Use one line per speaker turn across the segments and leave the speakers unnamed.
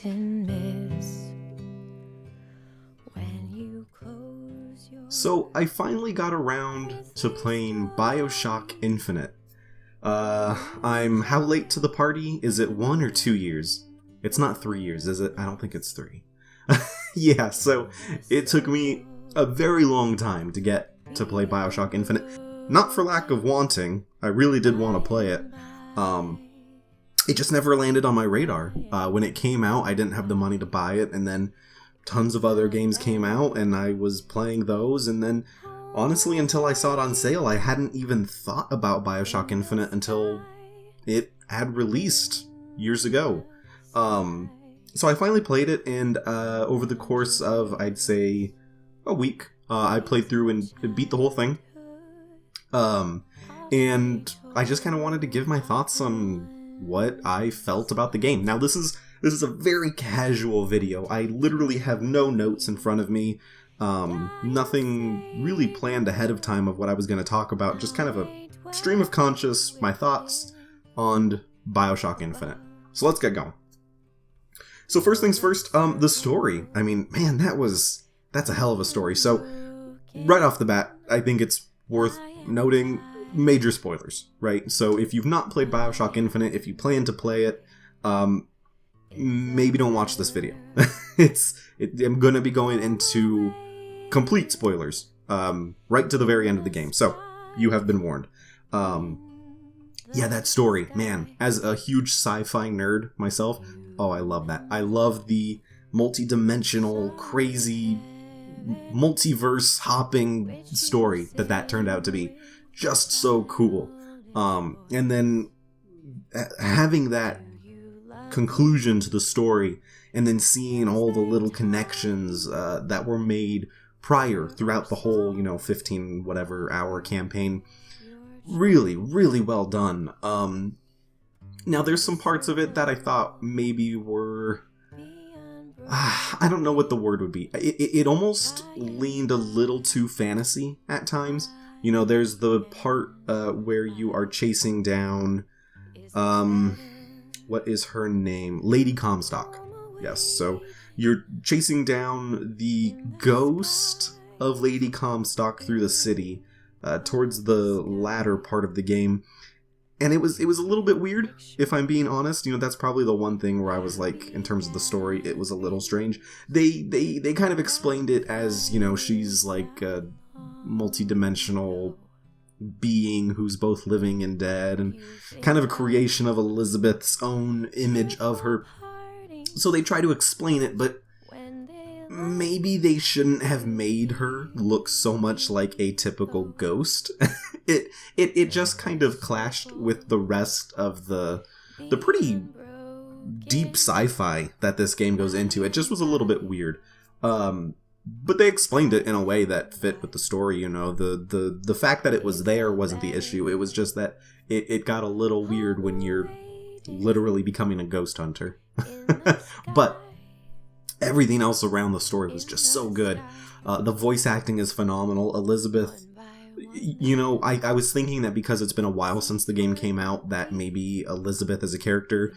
and miss when you close your
So I finally got around to playing Bioshock Infinite. How late to the party? Is it 1 or 2 years? It's not 3 years, is it? I don't think it's 3. Yeah, so it took me a very long time to get to play Bioshock Infinite. Not for lack of wanting. I really did want to play it. It just never landed on my radar. When it came out, I didn't have the money to buy it, and then tons of other games came out, and I was playing those, and then, honestly, until I saw it on sale, I hadn't even thought about Bioshock Infinite until it had released years ago. So I finally played it, and over the course of, I'd say, a week, I played through and beat the whole thing. And I just kind of wanted to give my thoughts on what I felt about the game. Now, this is a very casual video. I literally have no notes in front of me. Nothing really planned ahead of time of what I was going to talk about. Just kind of a stream of conscious, my thoughts on Bioshock Infinite. So let's get going. So first things first, the story. I mean, man, that's a hell of a story. So right off the bat, I think it's worth noting major spoilers, right? So if you've not played Bioshock Infinite, if you plan to play it, maybe don't watch this video. I'm going to be going into complete spoilers, right to the very end of the game. So you have been warned. Yeah, that story, man, as a huge sci-fi nerd myself, oh, I love that. I love the multi-dimensional, crazy, multiverse hopping story that turned out to be. Just so cool. And then having that conclusion to the story, and then seeing all the little connections that were made prior throughout the whole, 15 whatever hour campaign. Really, really well done. Now, there's some parts of it that I thought maybe were... I don't know what the word would be. It almost leaned a little too fantasy at times. There's the part where you are chasing down... what is her name? Lady Comstock. Yes, so you're chasing down the ghost of Lady Comstock through the city towards the latter part of the game. And it was a little bit weird, if I'm being honest. That's probably the one thing where I was like, in terms of the story, it was a little strange. They kind of explained it as, she's like a multi-dimensional being who's both living and dead, and kind of a creation of Elizabeth's own image of her. So they try to explain it, but maybe they shouldn't have made her look so much like a typical ghost. It just kind of clashed with the rest of the pretty deep sci-fi that this game goes into. It just was a little bit weird. But they explained it in a way that fit with the story, The fact that it was there wasn't the issue. It was just that it got a little weird when you're literally becoming a ghost hunter. But everything else around the story was just so good. The voice acting is phenomenal. Elizabeth, I was thinking that because it's been a while since the game came out, that maybe Elizabeth as a character,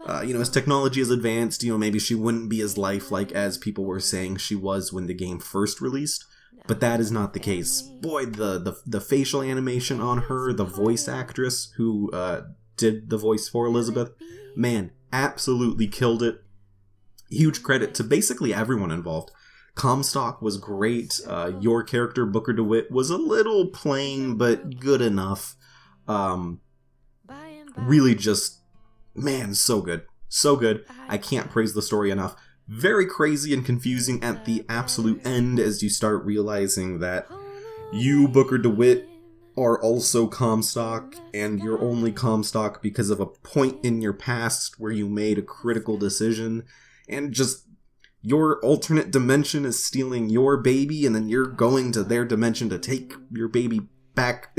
as technology is advanced, maybe she wouldn't be as lifelike as people were saying she was when the game first released. But that is not the case. Boy, the facial animation on her, the voice actress who did the voice for Elizabeth, man, absolutely killed it. Huge credit to basically everyone involved. Comstock was great. Your character, Booker DeWitt, was a little plain, but good enough. Really just, man, so good. So good. I can't praise the story enough. Very crazy and confusing at the absolute end as you start realizing that you, Booker DeWitt, are also Comstock, and you're only Comstock because of a point in your past where you made a critical decision, and just your alternate dimension is stealing your baby, and then you're going to their dimension to take your baby back.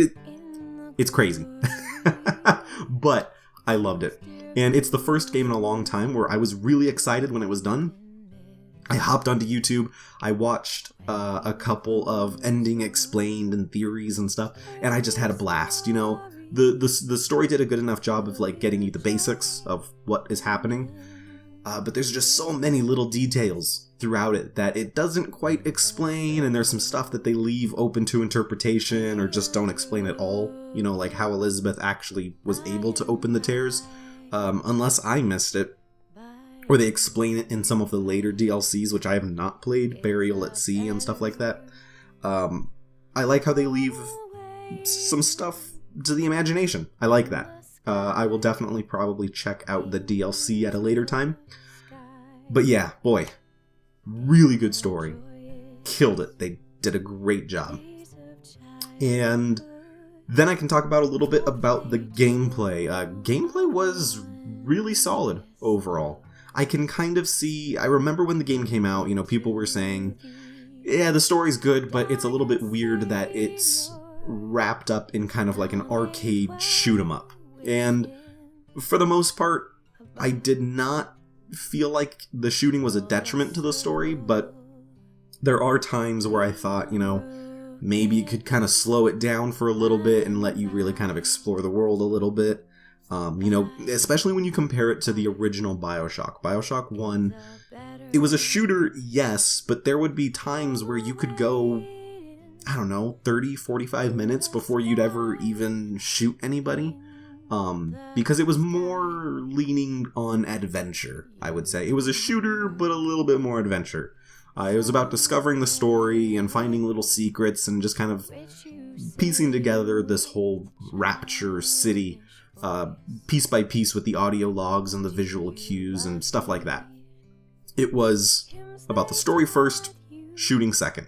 It's crazy. But I loved it. And it's the first game in a long time where I was really excited when it was done. I hopped onto YouTube, I watched a couple of ending explained and theories and stuff, and I just had a blast, The story did a good enough job of, getting you the basics of what is happening. but there's just so many little details throughout it that it doesn't quite explain, and there's some stuff that they leave open to interpretation or just don't explain at all. You know, like how Elizabeth actually was able to open the tears, unless I missed it. Or they explain it in some of the later DLCs, which I have not played, Burial at Sea and stuff like that. I like how they leave some stuff to the imagination. I like that. I will definitely probably check out the DLC at a later time. But yeah, boy, really good story. Killed it. They did a great job. And then I can talk about a little bit about the gameplay. Gameplay was really solid overall. I can kind of see, I remember when the game came out, you know, people were saying, yeah, the story's good, but it's a little bit weird that it's wrapped up in kind of like an arcade shoot 'em up. And for the most part, I did not feel like the shooting was a detriment to the story, but there are times where I thought, you know, maybe you could kind of slow it down for a little bit and let you really kind of explore the world a little bit. You know, especially when you compare it to the original Bioshock. Bioshock 1, it was a shooter, yes, but there would be times where you could go, I don't know, 30, 45 minutes before you'd ever even shoot anybody. Because it was more leaning on adventure, I would say. It was a shooter, but a little bit more adventure. It was about discovering the story and finding little secrets and just kind of piecing together this whole Rapture city, piece by piece with the audio logs and the visual cues and stuff like that. It was about the story first, shooting second.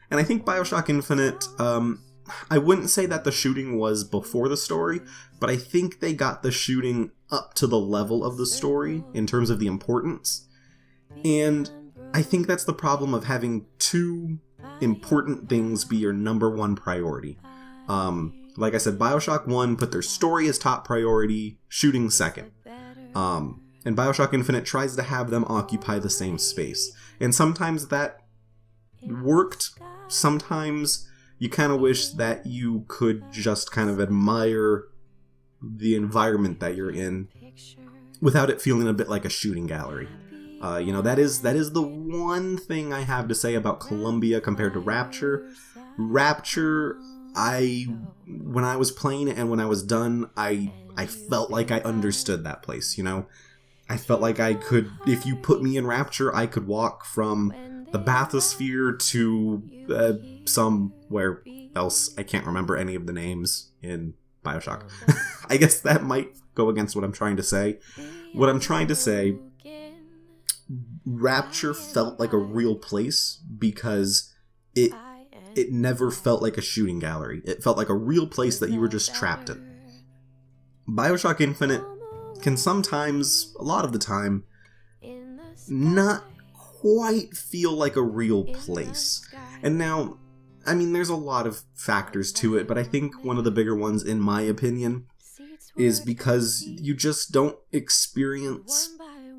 And I think Bioshock Infinite, I wouldn't say that the shooting was before the story, but I think they got the shooting up to the level of the story in terms of the importance. And I think that's the problem of having two important things be your number one priority. Like I said, Bioshock 1 put their story as top priority, shooting second. And Bioshock Infinite tries to have them occupy the same space. And sometimes that worked. Sometimes you kind of wish that you could just kind of admire the environment that you're in without it feeling a bit like a shooting gallery. You know, that is the one thing I have to say about Columbia compared to Rapture. Rapture, when I was playing it and when I was done, I felt like I understood that place, you know? I felt like I could, if you put me in Rapture, I could walk from the bathysphere to somewhere else. I can't remember any of the names in Bioshock. I guess that might go against what I'm trying to say. What I'm trying to say, Rapture felt like a real place because it never felt like a shooting gallery. It felt like a real place that you were just trapped in. Bioshock Infinite can sometimes, a lot of the time, not quite feel like a real place. And now, I mean, there's a lot of factors to it, but I think one of the bigger ones, in my opinion, is because you just don't experience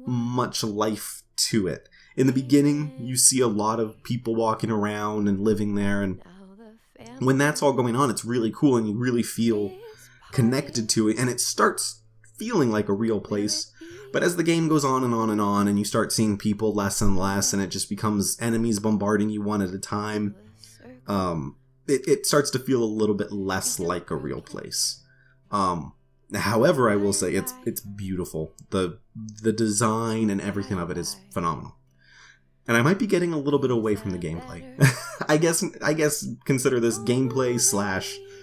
much life to it. In the beginning, you see a lot of people walking around and living there, and when that's all going on, it's really cool and you really feel connected to it, and it starts feeling like a real place. But as the game goes on and on and on, and you start seeing people less and less, and it just becomes enemies bombarding you one at a time, it starts to feel a little bit less like a real place. However, I will say it's beautiful. The design and everything of it is phenomenal. And I might be getting a little bit away from the gameplay. I guess consider this gameplay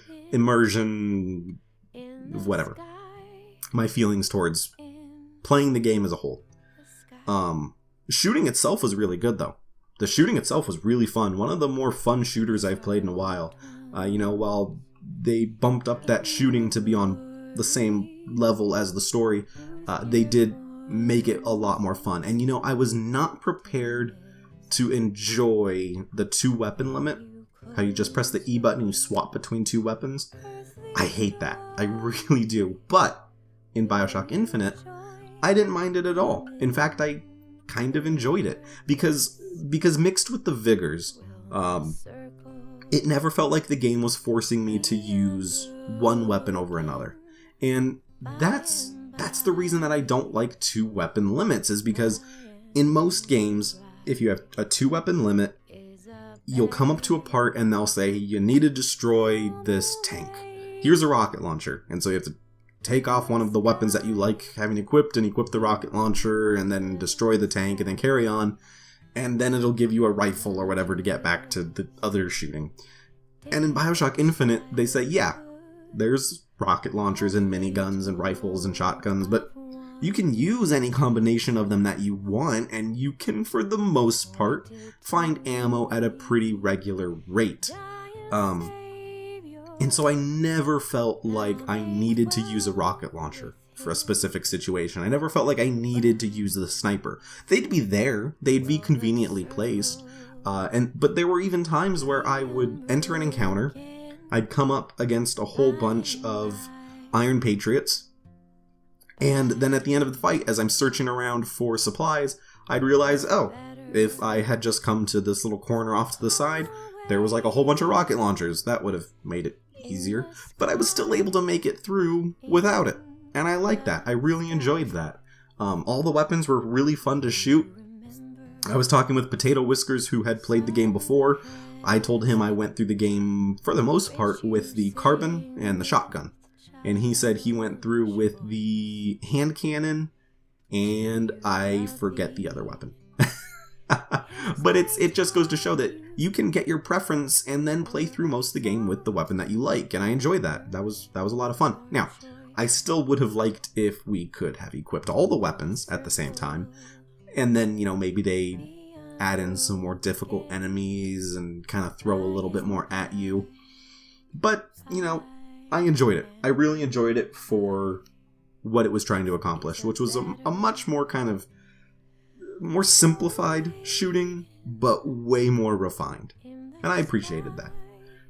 / immersion, whatever. My feelings towards playing the game as a whole. Shooting itself was really good, though. The shooting itself was really fun. One of the more fun shooters I've played in a while. You know, while they bumped up that shooting to be on the same level as the story, they did make it a lot more fun. And you know, I was not prepared to enjoy the 2-weapon limit. How you just press the E button and you swap between 2 weapons. I hate that. I really do. But in Bioshock Infinite, I didn't mind it at all. In fact, I kind of enjoyed it. Because mixed with the vigors, it never felt like the game was forcing me to use one weapon over another. And that's that's the reason that I don't like 2-weapon limits, is because in most games, if you have a 2-weapon limit, you'll come up to a part and they'll say, you need to destroy this tank. Here's a rocket launcher. And so you have to take off one of the weapons that you like having equipped and equip the rocket launcher and then destroy the tank and then carry on. And then it'll give you a rifle or whatever to get back to the other shooting. And in Bioshock Infinite, they say, yeah, there's rocket launchers and miniguns and rifles and shotguns, but you can use any combination of them that you want, and you can, for the most part, find ammo at a pretty regular rate. And so I never felt like I needed to use a rocket launcher for a specific situation. I never felt like I needed to use the sniper. They'd be there, they'd be conveniently placed, but there were even times where I would enter an encounter, I'd come up against a whole bunch of Iron Patriots, and then at the end of the fight, as I'm searching around for supplies, I'd realize, oh, if I had just come to this little corner off to the side, there was like a whole bunch of rocket launchers. That would have made it easier, but I was still able to make it through without it. And I like that. I really enjoyed that. All the weapons were really fun to shoot. I was talking with Potato Whiskers, who had played the game before. I told him I went through the game, for the most part, with the carbine and the shotgun. And he said he went through with the hand cannon, and I forget the other weapon. But it just goes to show that you can get your preference and then play through most of the game with the weapon that you like, and I enjoyed that. That was a lot of fun. Now, I still would have liked if we could have equipped all the weapons at the same time, and then, maybe they add in some more difficult enemies and kind of throw a little bit more at you. But, I enjoyed it. I really enjoyed it for what it was trying to accomplish, which was a much more kind of more simplified shooting, but way more refined. And I appreciated that.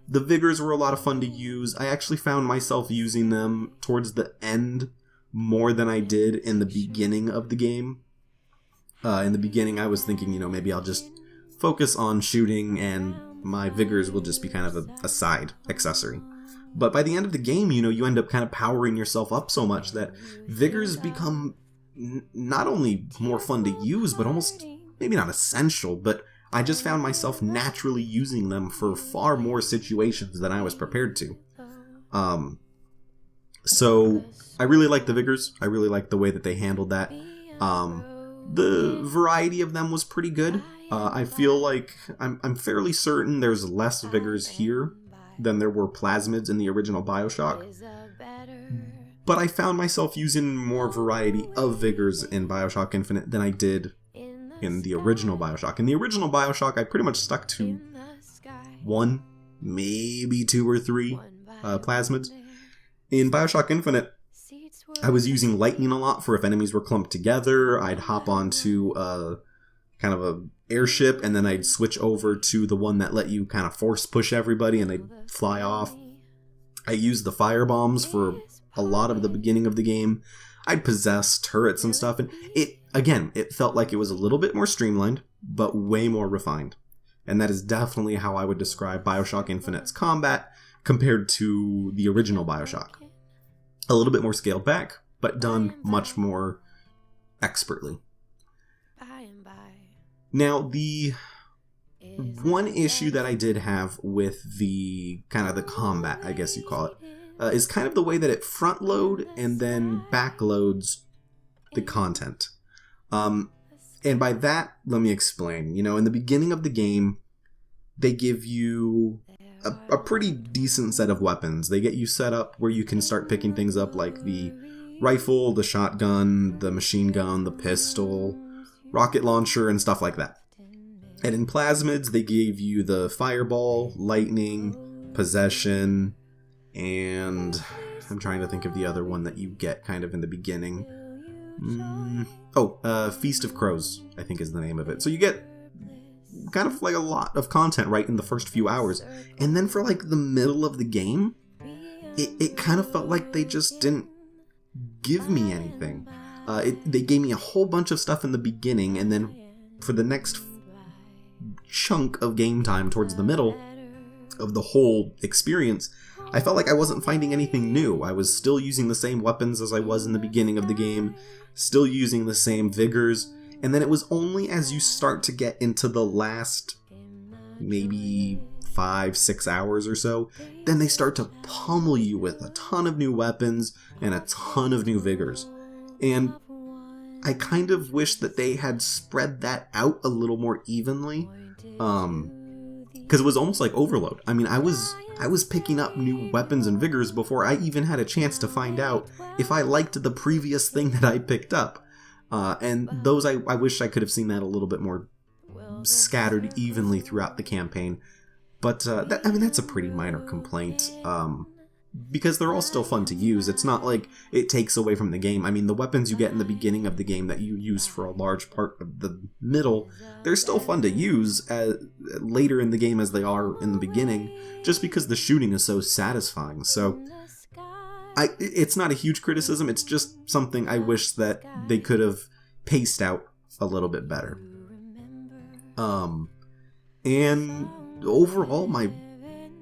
The Vigors were a lot of fun to use. I actually found myself using them towards the end more than I did in the beginning of the game. In the beginning, I was thinking, maybe I'll just focus on shooting and my Vigors will just be kind of a side accessory. But by the end of the game, you end up kind of powering yourself up so much that Vigors become not only more fun to use, but almost, maybe not essential, but I just found myself naturally using them for far more situations than I was prepared to. So I really like the Vigors. I really like the way that they handled that. The variety of them was pretty good. I feel like I'm fairly certain there's less Vigors here than there were plasmids in the original Bioshock. But I found myself using more variety of Vigors in Bioshock Infinite than I did in the original Bioshock. In the original Bioshock, I pretty much stuck to 1, maybe 2 or 3 plasmids. In Bioshock Infinite, I was using lightning a lot for if enemies were clumped together. I'd hop onto kind of a airship, and then I'd switch over to the one that let you kind of force push everybody and they'd fly off. I used the fire bombs for a lot of the beginning of the game. I'd possess turrets and stuff, and it felt like it was a little bit more streamlined, but way more refined. And that is definitely how I would describe Bioshock Infinite's combat compared to the original Bioshock. A little bit more scaled back, but done much more expertly. Now, the one issue that I did have with the kind of the combat, I guess you call it, is kind of the way that it front load and then back loads the content. And by that, let me explain. In the beginning of the game, they give you a pretty decent set of weapons. They get you set up where you can start picking things up like the rifle, the shotgun, the machine gun, the pistol, rocket launcher, and stuff like that. And in plasmids, they gave you the fireball, lightning, possession, and I'm trying to think of the other one that you get kind of in the beginning. Feast of Crows, I think is the name of it. So you get kind of like a lot of content right in the first few hours. And then for like the middle of the game, it kind of felt like they just didn't give me anything. They gave me a whole bunch of stuff in the beginning, and then for the next chunk of game time towards the middle of the whole experience, I felt like I wasn't finding anything new. I was still using the same weapons as I was in the beginning of the game, still using the same vigors, and then it was only as you start to get into the last maybe 5-6 hours or so, then they start to pummel you with a ton of new weapons and a ton of new vigors. And I kind of wish that they had spread that out a little more evenly, because it was almost like overload. I mean, I was picking up new weapons and vigors before I even had a chance to find out if I liked the previous thing that I picked up. And those, I wish I could have seen that a little bit more scattered evenly throughout the campaign. But that's a pretty minor complaint, because they're all still fun to use. It's not like it takes away from the game. I mean, the weapons you get in the beginning of the game that you use for a large part of the middle, they're still fun to use later in the game as they are in the beginning, just because the shooting is so satisfying. So it's not a huge criticism, it's just something I wish that they could have paced out a little bit better. And overall, my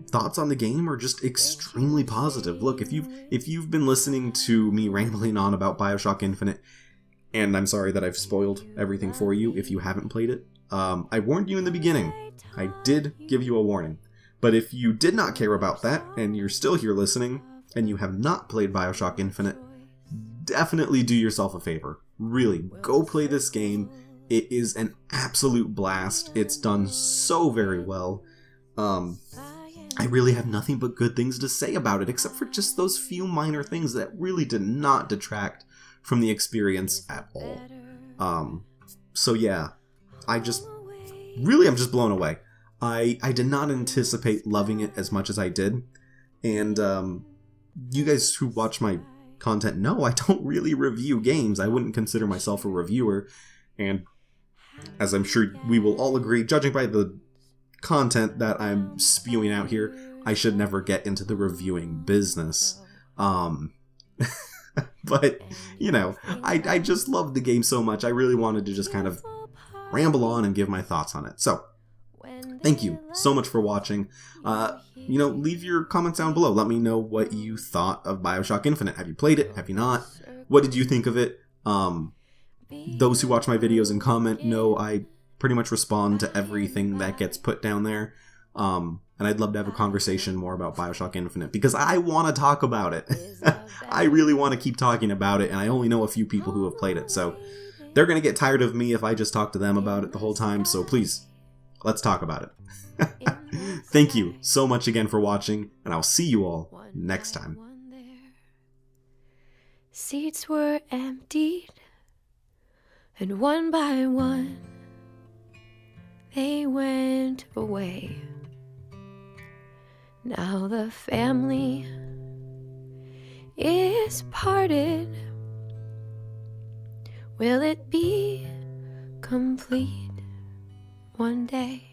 thoughts on the game are just extremely positive. Look, if you've been listening to me rambling on about Bioshock Infinite, and I'm sorry that I've spoiled everything for you if you haven't played it, I warned you in the beginning. I did give you a warning. But if you did not care about that, and you're still here listening, and you have not played Bioshock Infinite, definitely do yourself a favor. Really, go play this game. It is an absolute blast. It's done so very well. I really have nothing but good things to say about it, except for just those few minor things that really did not detract from the experience at all. So yeah, I'm just blown away. I did not anticipate loving it as much as I did, and you guys who watch my content know I don't really review games. I wouldn't consider myself a reviewer, and as I'm sure we will all agree, judging by the content that I'm spewing out here, I should never get into the reviewing business. But, you know, I just love the game so much, I really wanted to just kind of ramble on and give my thoughts on it. So, thank you so much for watching. Leave your comments down below. Let me know what you thought of Bioshock Infinite. Have you played it? Have you not? What did you think of it? Those who watch my videos and comment know I pretty much respond to everything that gets put down there. And I'd love to have a conversation more about Bioshock Infinite, because I want to talk about it. I really want to keep talking about it, and I only know a few people who have played it, so they're going to get tired of me if I just talk to them about it the whole time, so please, let's talk about it. Thank you so much again for watching, and I'll see you all next time.
Seats were emptied, and one by one they went away. Now the family is parted. Will it be complete one day?